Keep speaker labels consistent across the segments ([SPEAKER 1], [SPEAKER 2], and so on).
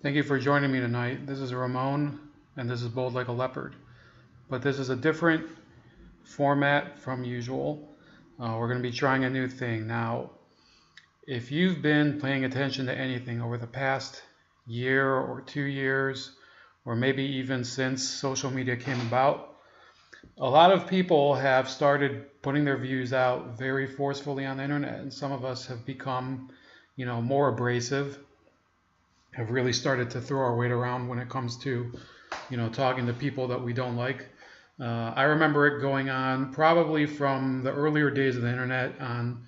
[SPEAKER 1] Thank you for joining me tonight. This is Ramon, and this is Bold Like a Leopard. But this is a different format from usual. We're going to be trying a new thing. Now, if you've been paying attention to anything over the past year or 2 years, or maybe even since social media came about, a lot of people have started putting their views out very forcefully on the internet, and some of us have become, more abrasive, have really started to throw our weight around when it comes to, talking to people that we don't like. I remember it going on probably from the earlier days of the internet on,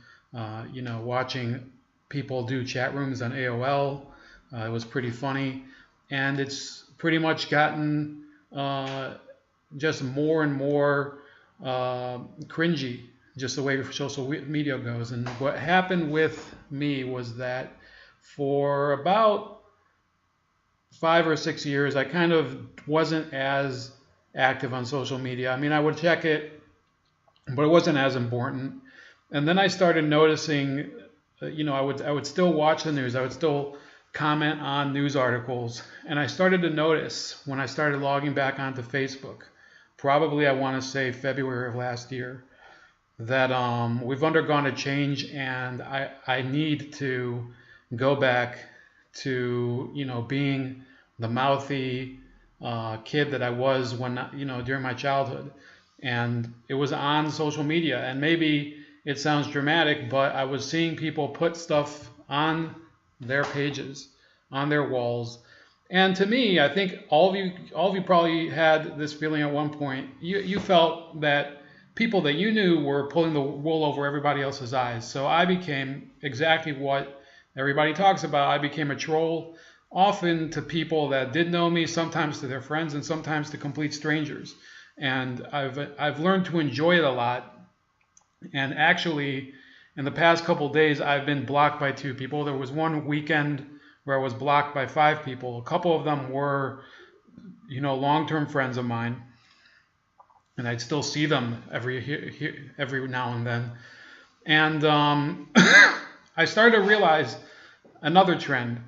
[SPEAKER 1] watching people do chat rooms on AOL. It was pretty funny, and it's pretty much gotten just more and more cringy, just the way social media goes. And what happened with me was that for about 5 or 6 years, I kind of wasn't as active on social media. I mean, I would check it, but it wasn't as important. And then I started noticing, I would still watch the news. I would still comment on news articles. And I started to notice when I started logging back onto Facebook, probably I want to say February of last year, that we've undergone a change, and I need to go back to, being the mouthy kid that I was when, during my childhood. And it was on social media, and maybe it sounds dramatic, but I was seeing people put stuff on their pages, on their walls. And to me, I think all of you probably had this feeling at one point. You felt that people that you knew were pulling the wool over everybody else's eyes. So I became exactly what everybody talks about. I became a troll, often to people that did know me, sometimes to their friends, and sometimes to complete strangers. And I've learned to enjoy it a lot. And actually, in the past couple days, I've been blocked by 2 people. There was one weekend where I was blocked by 5 people. A couple of them were, long-term friends of mine, and I'd still see them every now and then. And I started to realize another trend,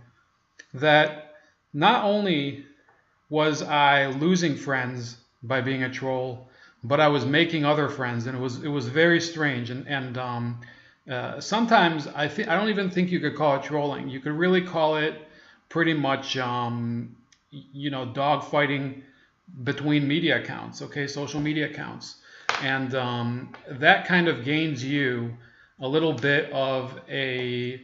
[SPEAKER 1] that not only was I losing friends by being a troll, but I was making other friends, and it was very strange. And sometimes I don't even think you could call it trolling. You could really call it pretty much dog fighting between media accounts, social media accounts, and that kind of gains you a little bit of a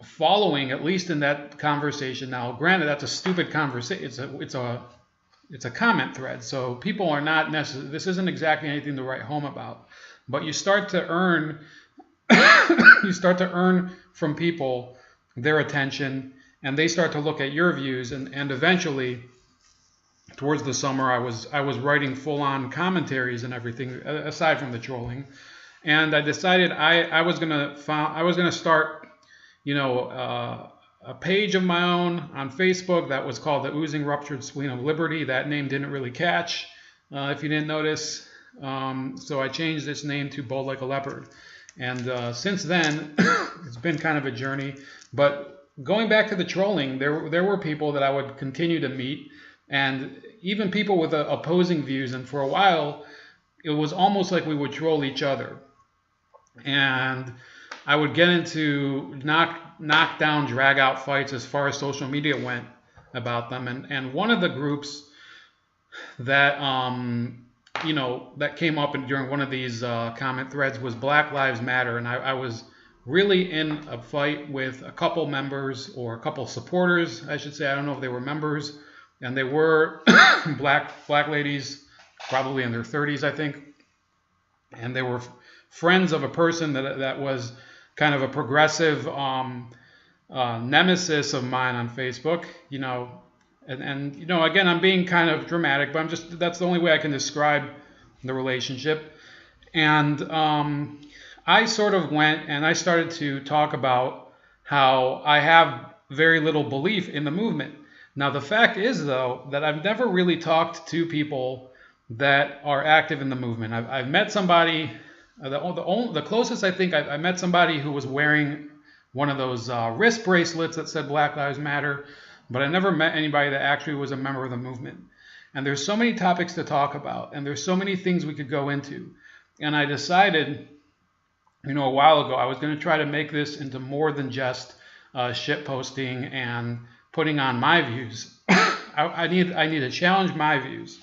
[SPEAKER 1] following, at least in that conversation. Now, granted, that's a stupid conversation. It's a comment thread, so people are not necessarily. This isn't exactly anything to write home about, but you start to earn from people their attention, and they start to look at your views, and eventually, towards the summer, I was writing full-on commentaries and everything aside from the trolling, and I decided I was gonna start, a page of my own on Facebook that was called the Oozing Ruptured Spleen of Liberty. That name didn't really catch, if you didn't notice. So I changed this name to Bold Like a Leopard. And since then, it's been kind of a journey. But going back to the trolling, there were people that I would continue to meet, and even people with opposing views. And for a while, it was almost like we would troll each other. And I would get into knock down, drag out fights as far as social media went about them. And one of the groups that that came up during one of these comment threads was Black Lives Matter, and I was really in a fight with a couple members, or a couple supporters, I should say. I don't know if they were members, and they were black ladies, probably in their 30s, I think, and they were friends of a person that was kind of a progressive nemesis of mine on Facebook, and again, I'm being kind of dramatic, but that's the only way I can describe the relationship. And I sort of went and I started to talk about how I have very little belief in the movement. Now, the fact is, though, that I've never really talked to people that are active in the movement. I've met somebody, the closest I think I met somebody who was wearing one of those wrist bracelets that said Black Lives Matter. but I never met anybody that actually was a member of the movement. And there's so many topics to talk about, and there's so many things we could go into. And I decided, a while ago, I was going to try to make this into more than just shit posting and putting on my views. I need to challenge my views,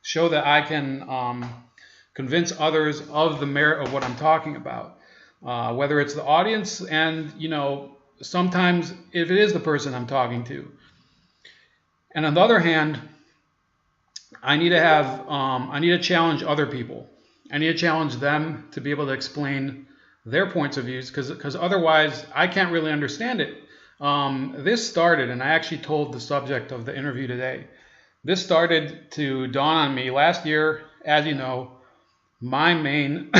[SPEAKER 1] show that I can convince others of the merit of what I'm talking about, whether it's the audience and, sometimes if it is the person I'm talking to. And on the other hand, I need to challenge other people. I need to challenge them to be able to explain their points of views, because otherwise I can't really understand it. This started, and I actually told the subject of the interview today. This started to dawn on me last year. As you know, my main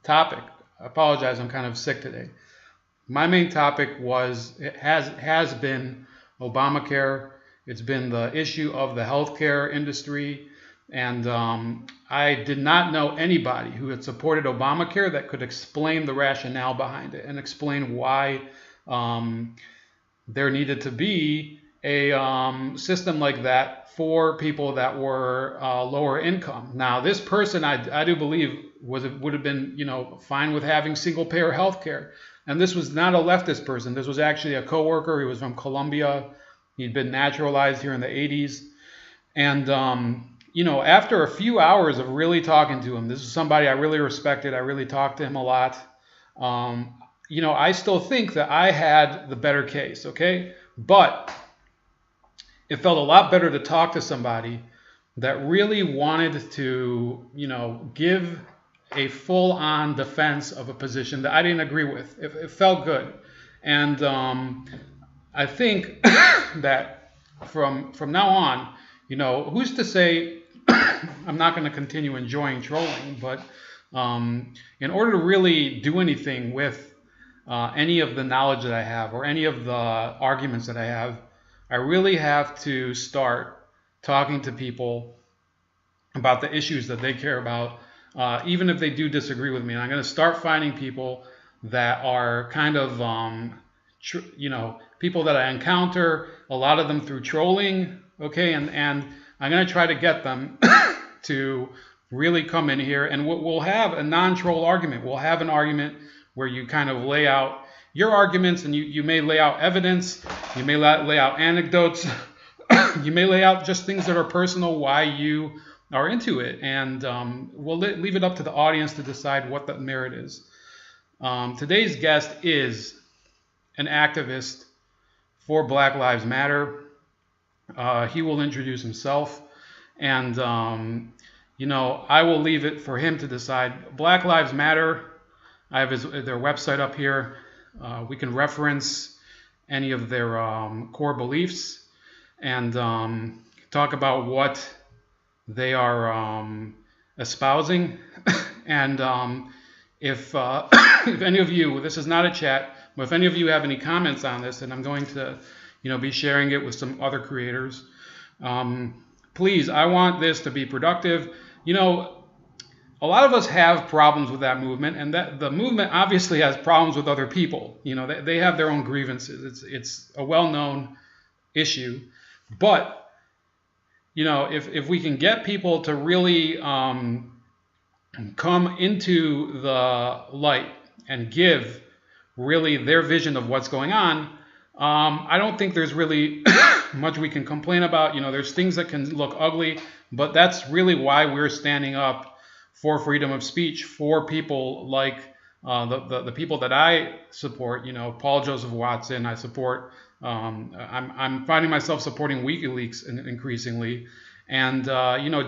[SPEAKER 1] topic. I apologize, I'm kind of sick today. My main topic has been Obamacare. It's been the issue of the healthcare industry, and I did not know anybody who had supported Obamacare that could explain the rationale behind it and explain why there needed to be a system like that for people that were lower income. Now, this person, I do believe, would have been fine with having single payer healthcare. And this was not a leftist person. This was actually a coworker. He was from Colombia. He'd been naturalized here in the 80s. And, after a few hours of really talking to him, this is somebody I really respected. I really talked to him a lot. I still think that I had the better case, okay? But it felt a lot better to talk to somebody that really wanted to, give a full-on defense of a position that I didn't agree with. It felt good. And I think that from now on, who's to say I'm not going to continue enjoying trolling, but in order to really do anything with any of the knowledge that I have or any of the arguments that I have, I really have to start talking to people about the issues that they care about, even if they do disagree with me. And I'm going to start finding people that are kind of, people that I encounter, a lot of them through trolling, okay? And I'm going to try to get them to really come in here, and we'll have a non-troll argument. We'll have an argument where you kind of lay out your arguments, and you may lay out evidence, you may lay out anecdotes, you may lay out just things that are personal, why you are into it, and we'll leave it up to the audience to decide what the merit is. Today's guest is an activist for Black Lives Matter. He will introduce himself, and I will leave it for him to decide. Black Lives Matter, I have their website up here. We can reference any of their core beliefs and talk about what they are espousing. And if any of you, this is not a chat, but if any of you have any comments on this, and I'm going to be sharing it with some other creators, please, I want this to be productive. A lot of us have problems with that movement, and that the movement obviously has problems with other people. They have their own grievances. It's a well-known issue. But, if we can get people to really come into the light and give really their vision of what's going on, I don't think there's really much we can complain about. There's things that can look ugly, but that's really why we're standing up for freedom of speech for people like the people that I support. Paul Joseph Watson. I support. I'm finding myself supporting WikiLeaks increasingly, and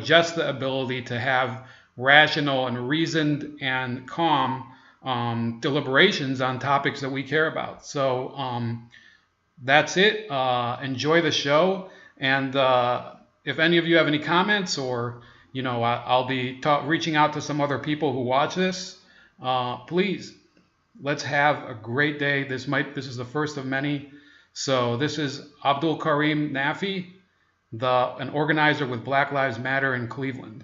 [SPEAKER 1] just the ability to have rational and reasoned and calm deliberations on topics that we care about. So that's it. Enjoy the show, and if any of you have any comments, or I'll be reaching out to some other people who watch this. Please, let's have a great day. This is the first of many. So this is Abdul Kareem Nafi, an organizer with Black Lives Matter in Cleveland.